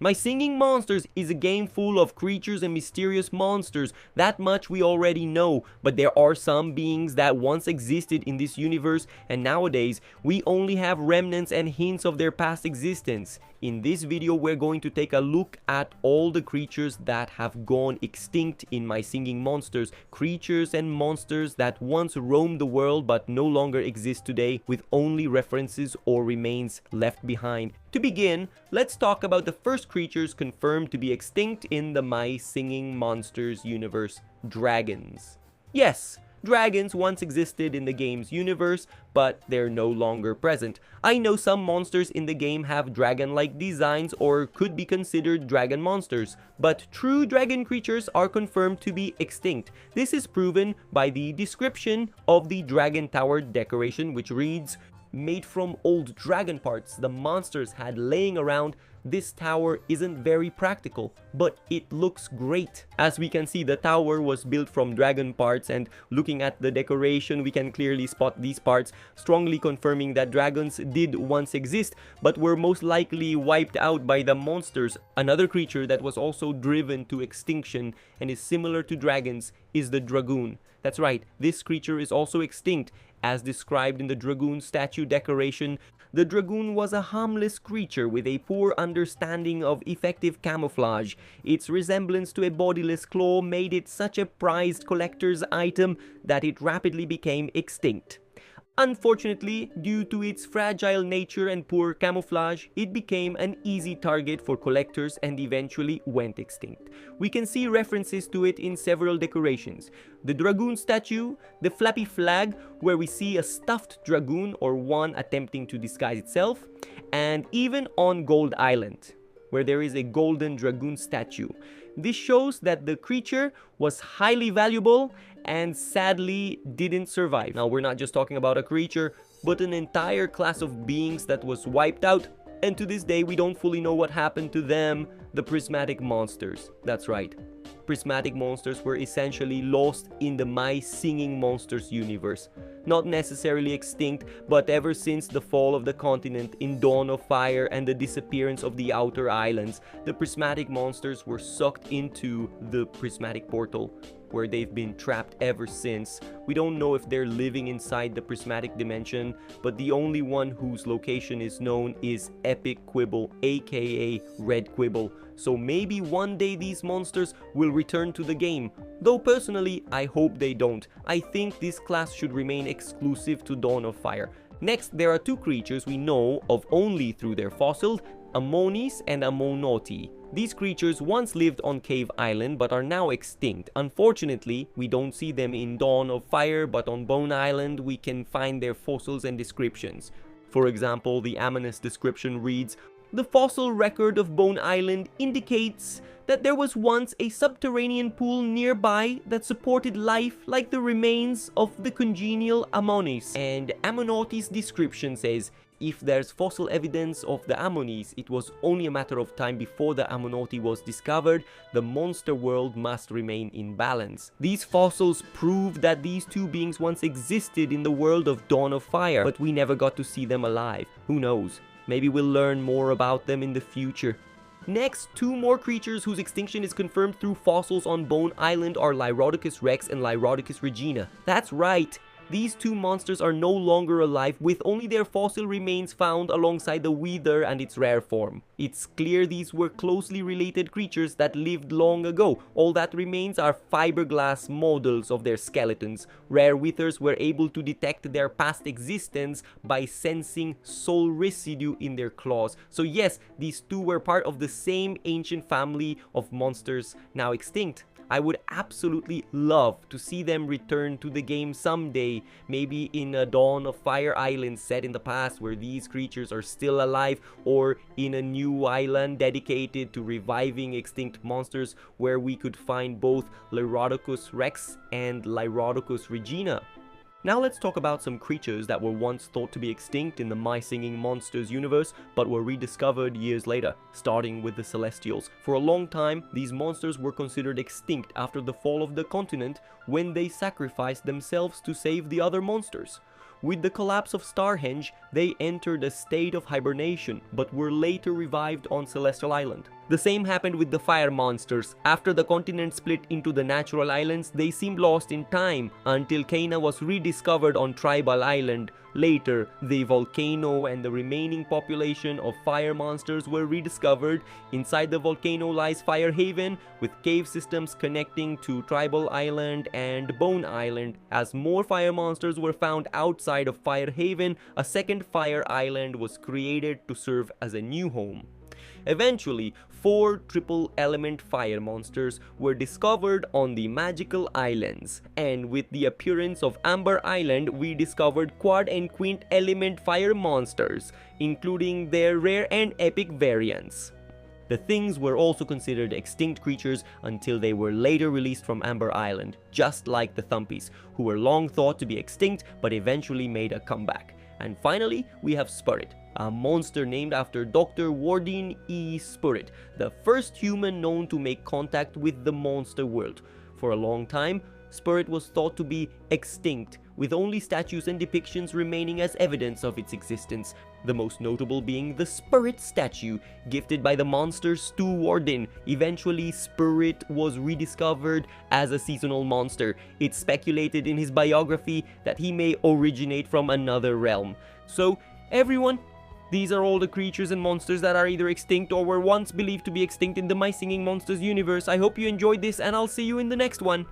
My Singing Monsters is a game full of creatures and mysterious monsters. That much we already know, but there are some beings that once existed in this universe, and nowadays we only have remnants and hints of their past existence. In this video we're going to take a look at all the creatures that have gone extinct in My Singing Monsters, creatures and monsters that once roamed the world but no longer exist today, with only references or remains left behind. To begin, let's talk about the first creatures confirmed to be extinct in the My Singing Monsters universe: dragons. Yes, dragons once existed in the game's universe, but they're no longer present. I know some monsters in the game have dragon-like designs or could be considered dragon monsters, but true dragon creatures are confirmed to be extinct. This is proven by the description of the dragon tower decoration, which reads, "Made from old dragon parts the monsters had laying around, this tower isn't very practical, but it looks great." As we can see, the tower was built from dragon parts, and looking at the decoration we can clearly spot these parts, strongly confirming that dragons did once exist but were most likely wiped out by the monsters. Another creature that was also driven to extinction and is similar to dragons is the dragoon. That's right, this creature is also extinct. As described in the dragoon statue decoration, the dragoon was a harmless creature with a poor understanding of effective camouflage. Its resemblance to a bodiless claw made it such a prized collector's item that it rapidly became extinct. Unfortunately, due to its fragile nature and poor camouflage, it became an easy target for collectors and eventually went extinct. We can see references to it in several decorations: the dragoon statue, the flappy flag, where we see a stuffed dragoon or one attempting to disguise itself, and even on Gold Island, where there is a golden dragoon statue. This shows that the creature was highly valuable and sadly didn't survive. Now, we're not just talking about a creature, but an entire class of beings that was wiped out, and to this day we don't fully know what happened to them, the prismatic monsters. That's right, prismatic monsters were essentially lost in the My Singing Monsters universe. Not necessarily extinct, but ever since the fall of the continent in Dawn of Fire and the disappearance of the Outer Islands, the prismatic monsters were sucked into the prismatic portal, where they've been trapped ever since. We don't know if they're living inside the prismatic dimension, but the only one whose location is known is Epic Quibble, aka Red Quibble. So maybe one day these monsters will return to the game, though personally I hope they don't. I think this class should remain exclusive to Dawn of Fire. Next, there are two creatures we know of only through their fossils: Ammonis and Ammonoti. These creatures once lived on Cave Island but are now extinct. Unfortunately, we don't see them in Dawn of Fire, but on Bone Island we can find their fossils and descriptions. For example, the Ammonis description reads, "The fossil record of Bone Island indicates that there was once a subterranean pool nearby that supported life like the remains of the congenial Ammonis." And Ammonoti's description says, "If there's fossil evidence of the Ammonis, it was only a matter of time before the Ammonoti was discovered. The monster world must remain in balance." These fossils prove that these two beings once existed in the world of Dawn of Fire, but we never got to see them alive. Who knows? Maybe we'll learn more about them in the future. Next, two more creatures whose extinction is confirmed through fossils on Bone Island are Lyrodicus Rex and Lyrodicus Regina. That's right! These two monsters are no longer alive, with only their fossil remains found alongside the Wither and its rare form. It's clear these were closely related creatures that lived long ago. All that remains are fiberglass models of their skeletons. Rare Withers were able to detect their past existence by sensing soul residue in their claws. So yes, these two were part of the same ancient family of monsters now extinct. I would absolutely love to see them return to the game someday, maybe in a Dawn of Fire island set in the past where these creatures are still alive, or in a new island dedicated to reviving extinct monsters where we could find both Lyrodicus Rex and Lyrodicus Regina. Now let's talk about some creatures that were once thought to be extinct in the My Singing Monsters universe, but were rediscovered years later, starting with the Celestials. For a long time, these monsters were considered extinct after the fall of the continent, when they sacrificed themselves to save the other monsters. With the collapse of Stonehenge, they entered a state of hibernation, but were later revived on Celestial Island. The same happened with the fire monsters. After the continent split into the natural islands, they seemed lost in time until Cana was rediscovered on Tribal Island. Later, the volcano and the remaining population of fire monsters were rediscovered. Inside the volcano lies Fire Haven, with cave systems connecting to Tribal Island and Bone Island. As more fire monsters were found outside of Fire Haven, a second fire island was created to serve as a new home. Eventually, 4 triple element fire monsters were discovered on the magical islands, and with the appearance of Amber Island, we discovered quad and quint element fire monsters, including their rare and epic variants. The things were also considered extinct creatures until they were later released from Amber Island, just like the Thumpies, who were long thought to be extinct but eventually made a comeback. And finally, we have Spirit, a monster named after Dr. Wardin E. Spirit, the first human known to make contact with the monster world. For a long time, Spirit was thought to be extinct, with only statues and depictions remaining as evidence of its existence, the most notable being the Spirit statue, gifted by the monster Stu Wardin. Eventually, Spirit was rediscovered as a seasonal monster. It's speculated in his biography that he may originate from another realm. So, everyone, these are all the creatures and monsters that are either extinct or were once believed to be extinct in the My Singing Monsters universe. I hope you enjoyed this, and I'll see you in the next one.